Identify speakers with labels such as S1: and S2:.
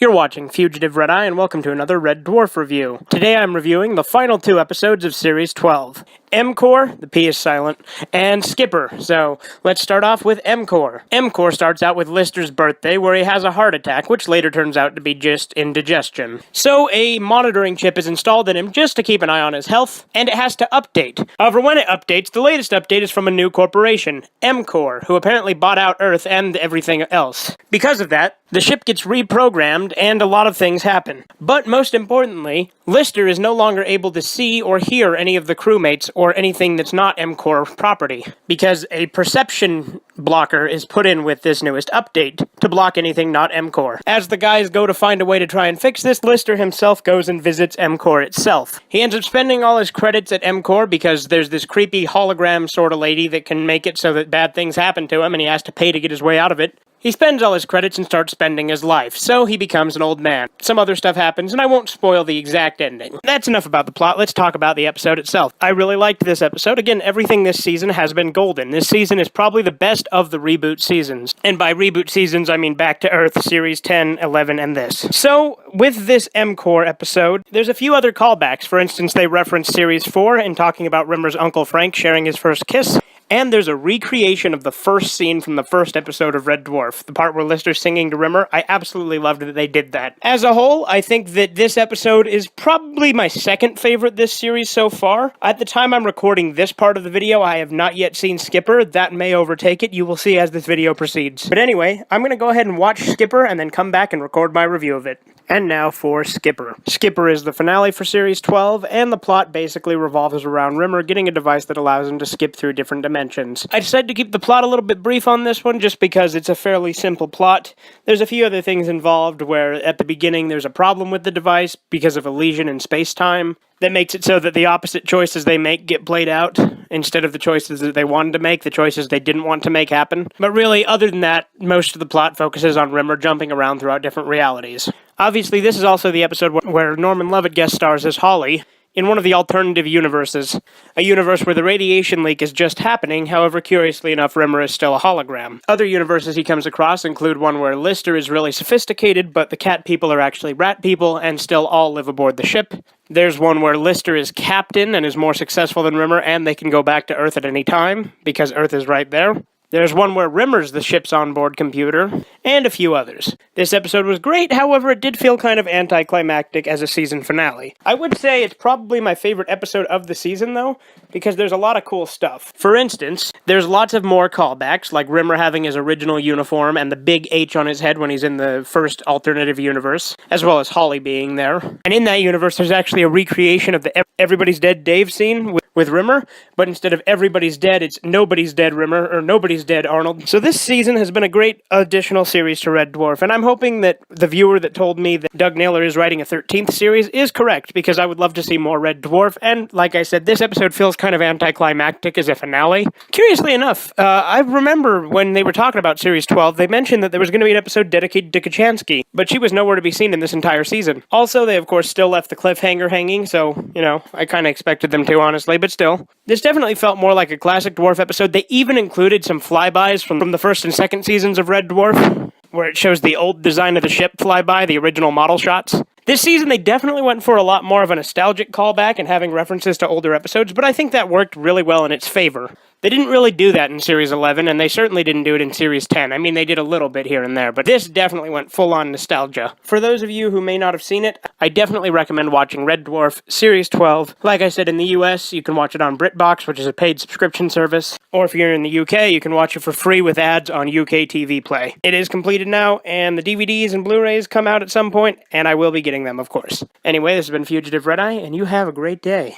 S1: You're watching Fugitive Red-Eye, and welcome to another Red Dwarf review. Today I'm reviewing the final two episodes of Series 12. m-corp, the P is silent, and Skipper. So, let's start off with m-corp. m-corp starts out with Lister's birthday, where he has a heart attack, which later turns out to be just indigestion. So, a monitoring chip is installed in him just to keep an eye on his health, and it has to update. However, when it updates, the latest update is from a new corporation, m-corp, who apparently bought out Earth and everything else. Because of that, the ship gets reprogrammed, and a lot of things happen. But most importantly, Lister is no longer able to see or hear any of the crewmates or anything that's not m-corp property, because a perception blocker is put in with this newest update to block anything not m-corp. As the guys go to find a way to try and fix this, Lister himself goes and visits m-corp itself. He ends up spending all his credits at m-corp because there's this creepy hologram sort of lady that can make it so that bad things happen to him, and he has to pay to get his way out of it. He spends all his credits and starts spending his life, so he becomes an old man. Some other stuff happens, and I won't spoil the exact ending. That's enough about the plot, let's talk about the episode itself. I really liked this episode. Again, everything this season has been golden. This season is probably the best of the reboot seasons. And by reboot seasons, I mean Back to Earth, Series 10, 11, and this. So, with this m-corp episode, there's a few other callbacks. For instance, they reference Series 4 in talking about Rimmer's Uncle Frank sharing his first kiss. And there's a recreation of the first scene from the first episode of Red Dwarf, the part where Lister's singing to Rimmer. I absolutely loved that they did that. As a whole, I think that this episode is probably my second favorite this series so far. At the time I'm recording this part of the video, I have not yet seen Skipper. That may overtake it. You will see as this video proceeds. But anyway, I'm going to go ahead and watch Skipper and then come back and record my review of it. And now for Skipper. Skipper is the finale for Series 12, and the plot basically revolves around Rimmer getting a device that allows him to skip through different dimensions. I decided to keep the plot a little bit brief on this one just because it's a fairly simple plot. There's a few other things involved where at the beginning there's a problem with the device because of a lesion in space-time that makes it so that the opposite choices they make get played out instead of the choices that they wanted to make, the choices they didn't want to make happen. But really, other than that, most of the plot focuses on Rimmer jumping around throughout different realities. Obviously, this is also the episode where Norman Lovett guest stars as Holly, in one of the alternative universes, a universe where the radiation leak is just happening, however, curiously enough, Rimmer is still a hologram. Other universes he comes across include one where Lister is really sophisticated, but the cat people are actually rat people and still all live aboard the ship. There's one where Lister is captain and is more successful than Rimmer, and they can go back to Earth at any time, because Earth is right there. There's one where Rimmer's the ship's onboard computer, and a few others. This episode was great, however, it did feel kind of anticlimactic as a season finale. I would say it's probably my favorite episode of the season, though, because there's a lot of cool stuff. For instance, there's lots of more callbacks, like Rimmer having his original uniform and the big H on his head when he's in the first alternative universe, as well as Holly being there. And in that universe, there's actually a recreation of the Everybody's Dead Dave scene with Rimmer, but instead of Everybody's Dead, it's Nobody's Dead Rimmer, or Nobody's Dead Arnold. So this season has been a great additional series to Red Dwarf, and I'm hoping that the viewer that told me that Doug Naylor is writing a 13th series is correct, because I would love to see more Red Dwarf, and like I said, this episode feels kind of anticlimactic as a finale. Curiously enough, I remember when they were talking about Series 12, they mentioned that there was going to be an episode dedicated to Kachansky, but she was nowhere to be seen in this entire season. Also, they of course still left the cliffhanger hanging, so, you know, I kind of expected them to, honestly, but still. This definitely felt more like a classic Dwarf episode. They even included some flybys from the first and second seasons of Red Dwarf, where it shows the old design of the ship fly by, the original model shots. This season, they definitely went for a lot more of a nostalgic callback and having references to older episodes, but I think that worked really well in its favor. They didn't really do that in Series 11, and they certainly didn't do it in Series 10. I mean, they did a little bit here and there, but this definitely went full-on nostalgia. For those of you who may not have seen it, I definitely recommend watching Red Dwarf Series 12. Like I said, in the US, you can watch it on BritBox, which is a paid subscription service, or if you're in the UK, you can watch it for free with ads on UK TV Play. It is completed now, and the DVDs and Blu-rays come out at some point, and I will be getting them, of course. Anyway, this has been Fugitive Red-Eye, and you have a great day.